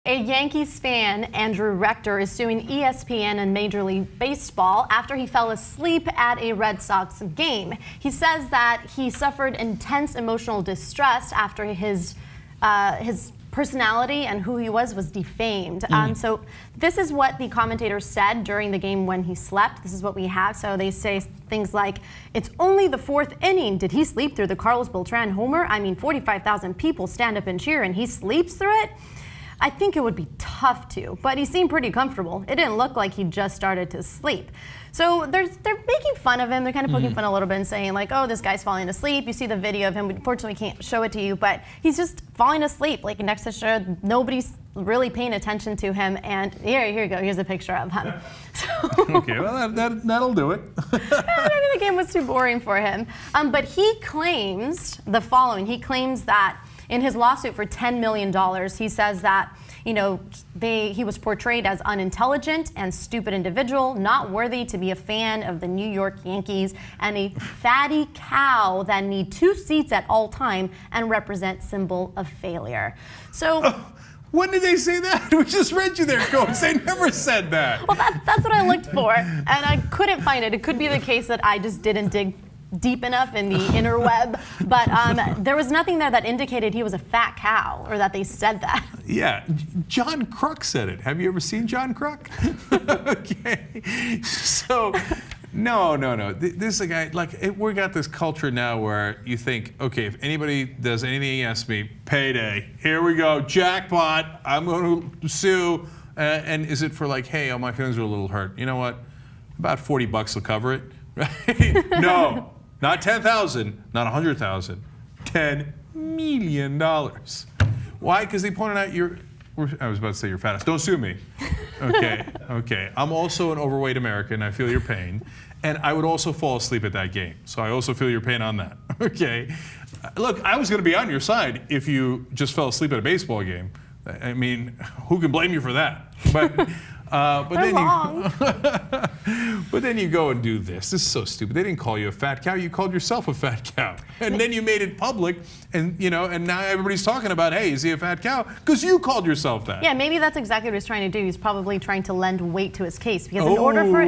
A Yankees fan, Andrew Rector, is suing ESPN and Major League Baseball after he fell asleep at a Red Sox game. He says that he suffered intense emotional distress after his personality and who he was defamed. So this is what the commentator said during the game when he slept. This is what we have. So they say things like, "It's only the fourth inning. Did he sleep through the Carlos Beltran homer? I mean, 45,000 people stand up and cheer and he sleeps through it? I think it would be tough to," but he seemed pretty comfortable. It didn't look like he just started to sleep. So they're making fun of him. They're kind of poking fun a little bit and saying like, "Oh, this guy's falling asleep." You see the video of him. We unfortunately can't show it to you, but he's just falling asleep. Like next to show, nobody's really paying attention to him. And here you go. Here's a picture of him. So, okay, well that'll do it. Maybe the game was too boring for him. But he claims the following. He claims that in his lawsuit for $10 million, he says that, you know, he was portrayed as unintelligent and stupid individual, not worthy to be a fan of the New York Yankees, and a fatty cow that need 2 seats at all time and represent symbol of failure. So. When did they say that? We just read you their quotes. They never said that. Well, that's what I looked for, and I couldn't find it. It could be the case that I just didn't dig deep enough in the interweb, but there was nothing there that indicated he was a fat cow or that they said that. Yeah, John Kruk said it. Have you ever seen John Kruk? Okay, so no. This is a guy, like, we got this culture now where you think, okay, if anybody does anything against me, payday, here we go, jackpot, I'm going to sue. And is it for like, hey, oh, my feelings are a little hurt. You know what? About $40 will cover it, right? No. Not 10,000, not 100,000, $10 million. Why? Because they pointed out I was about to say you're fattest. Don't sue me. Okay. I'm also an overweight American. I feel your pain. And I would also fall asleep at that game. So I also feel your pain on that. Okay. Look, I was going to be on your side if you just fell asleep at a baseball game. I mean, who can blame you for that? But then you go and do this. This is so stupid. They didn't call you a fat cow. You called yourself a fat cow. And then you made it public, and and now everybody's talking about, hey, is he a fat cow? Because you called yourself that. Yeah, maybe that's exactly what he's trying to do. He's probably trying to lend weight to his case because in order for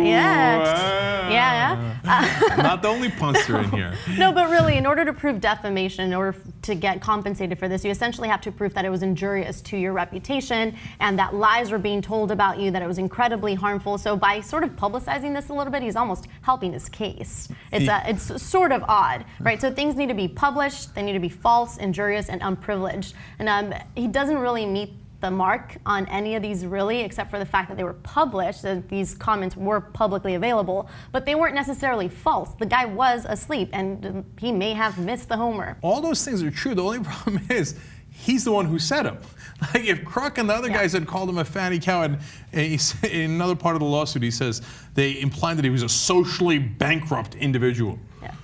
not the only punster in here. No, but really, in order to prove defamation, in order to get compensated for this, you essentially have to prove that it was injurious to your reputation and that lies were being told about you, that it was incredibly harmful. So by sort of publicizing this a little bit, he's almost helping his case. It's sort of odd, right? So things need to be published, they need to be false, injurious, and unprivileged. And he doesn't really meet the mark on any of these really, except for the fact that they were published, that these comments were publicly available, but they weren't necessarily false. The guy was asleep and he may have missed the homer. All those things are true. The only problem is he's the one who said them. Like if Kruk and the other guys had called him a fatty cow, and he said, in another part of the lawsuit, he says they implied that he was a socially bankrupt individual. Yeah.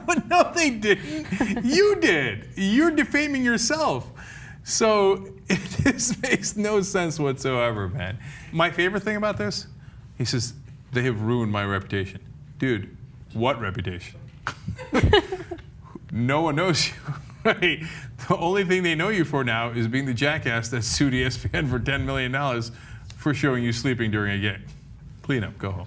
But no, they didn't. You did. You're defaming yourself. So this makes no sense whatsoever, man. My favorite thing about this, he says, they have ruined my reputation. Dude, what reputation? No one knows you. Right. The only thing they know you for now is being the jackass that sued ESPN for $10 million for showing you sleeping during a game. Clean up, go home.